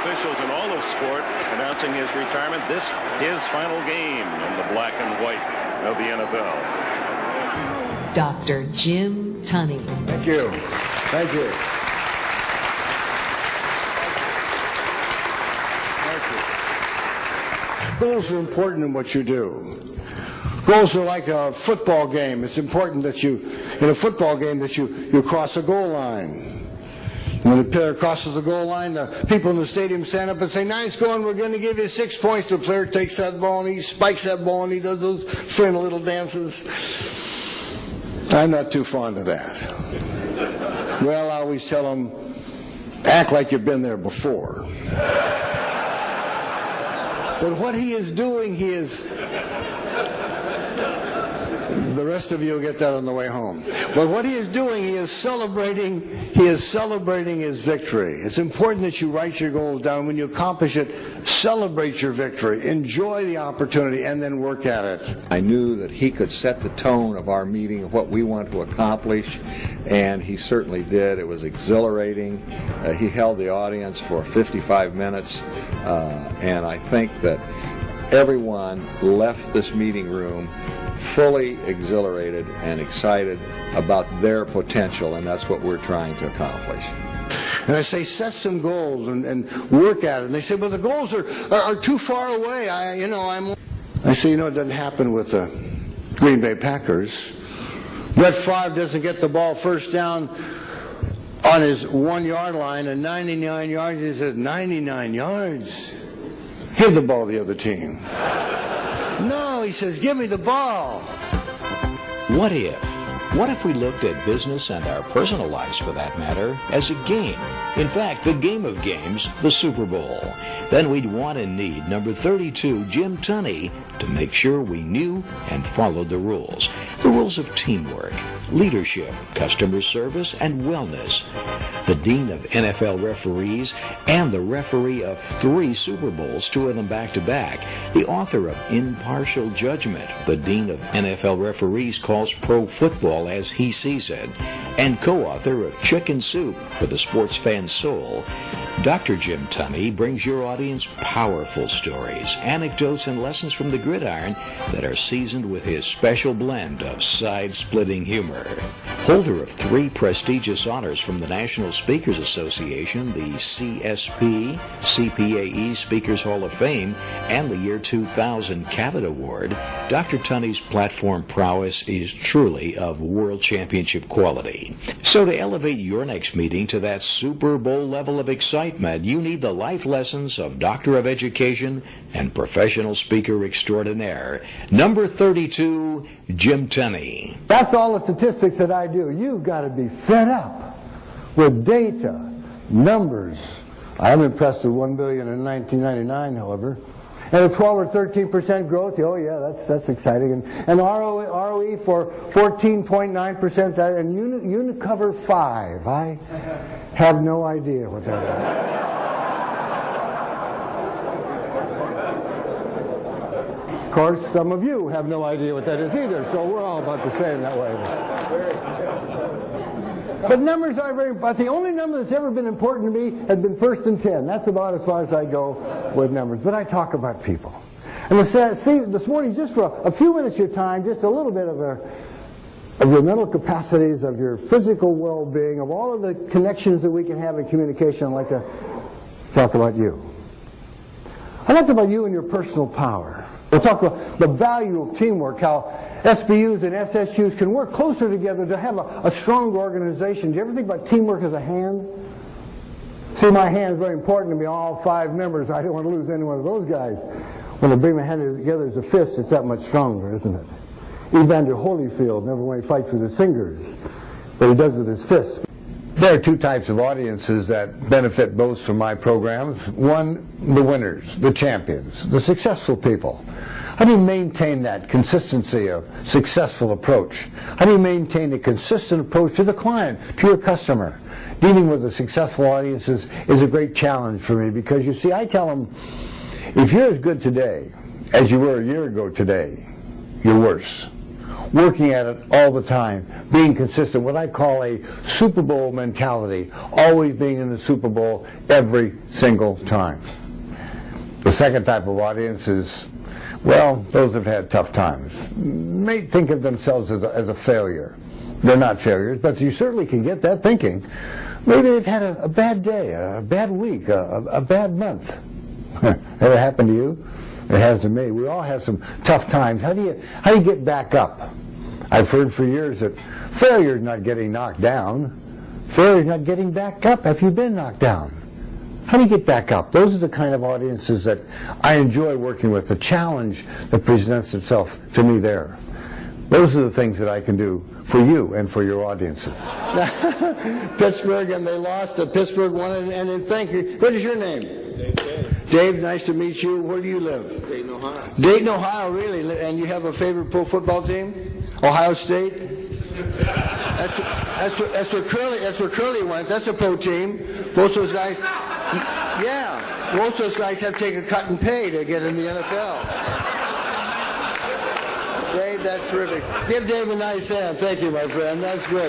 officials in all of sport announcing his retirement. This his final game in the black and white of the NFL. Dr. Jim Tunney. Thank you. Thank you. Goals are important in what you do. Goals are like a football game. It's important that in a football game, that you cross a goal line. When the player crosses the goal line, the people in the stadium stand up and say, "Nice going, we're going to give you 6 points." The player takes that ball and he spikes that ball and he does those friendly little dances. I'm not too fond of that. Well, I always tell them, act like you've been there before. But what he is doing, the rest of you will get that on the way home. But what he is doing, he is celebrating his victory. It's important that you write your goals down. When you accomplish it, celebrate your victory. Enjoy the opportunity and then work at it. I knew that he could set the tone of our meeting, of what we want to accomplish, and he certainly did. It was exhilarating. He held the audience for 55 minutes, and I think that everyone left this meeting room fully exhilarated and excited about their potential, and that's what we're trying to accomplish. And I say, set some goals and work at it. And they say, "Well, the goals are too far away." I say, it doesn't happen with the Green Bay Packers. Brett Favre doesn't get the ball first down on his 1 yard line and 99 yards. He says, 99 yards? Give the ball to the other team. No, he says, give me the ball. What if? What if we looked at business and our personal lives, for that matter, as a game? In fact, the game of games, the Super Bowl. Then we'd want and need number 32, Jim Tunney, to make sure we knew and followed the rules. The rules of teamwork, leadership, customer service, and wellness. The dean of NFL referees and the referee of 3 Super Bowls, 2 of them back-to-back. The author of Impartial Judgment, the dean of NFL referees calls pro football as he sees it, and co-author of Chicken Soup for the sports fan's soul. Dr. Jim Tunney brings your audience powerful stories, anecdotes, and lessons from the gridiron that are seasoned with his special blend of side-splitting humor. Holder of 3 prestigious honors from the National Speakers Association, the CSP, CPAE Speakers Hall of Fame, and the year 2000 Cavett Award, Dr. Tunney's platform prowess is truly of world championship quality. So to elevate your next meeting to that Super Bowl level of excitement, you need the life lessons of Doctor of Education and professional speaker extraordinaire, number 32, Jim Tunney. That's all the statistics that I do. You've got to be fed up with data, numbers. I'm impressed with $1 billion in 1999, however. And a 12 or 13% growth, oh yeah, that's exciting. And ROE for 14.9%, and Unicover 5. I have no idea what that is. Of course, some of you have no idea what that is either, so we're all about the same that way. But numbers are very important. The only number that's ever been important to me has been 1st and 10. That's about as far as I go with numbers. But I talk about people. And let's see, this morning, just for a few minutes of your time, just a little bit of your mental capacities, of your physical well-being, of all of the connections that we can have in communication, I'd like to talk about you. I'd like to talk about you and your personal power. We'll talk about the value of teamwork, how SBUs and SSUs can work closer together to have a strong organization. Do you ever think about teamwork as a hand? See, my hand is very important to me, all 5 members. I don't want to lose any one of those guys. When I bring my hand together as a fist, it's that much stronger, isn't it? Evander Holyfield never when he fights with his fingers, but he does with his fists. There are 2 types of audiences that benefit most from my programs. One, the winners, the champions, the successful people. How do you maintain that consistency of successful approach? How do you maintain a consistent approach to the client, to your customer? Dealing with a successful audience is a great challenge for me, because you see, I tell them, if you're as good today as you were a year ago today, you're worse. working at it all the time, being consistent, what I call a Super Bowl mentality, always being in the Super Bowl every single time. The second type of audience is, well, those have had tough times. May think of themselves as a failure. They're not failures, but you certainly can get that thinking. Maybe they've had a bad day, a bad week, a bad month. Ever happened to you? It has to me. We all have some tough times. How do you get back up? I've heard for years that failure is not getting knocked down. Failure is not getting back up after you've been knocked down. How do you get back up? Those are the kind of audiences that I enjoy working with, the challenge that presents itself to me there. Those are the things that I can do for you and for your audiences. Pittsburgh, and they lost. Pittsburgh won, and thank you. What is your name? Dave. Dave, nice to meet you. Where do you live? Dayton, Ohio. Dayton, Ohio, really? And you have a favorite pro football team? Ohio State? That's where Curly went. That's a pro team. Most of those guys, yeah, most of those guys have to take a cut and pay to get in the NFL. Dave, that's terrific. Give Dave a nice hand. Thank you, my friend. That's great.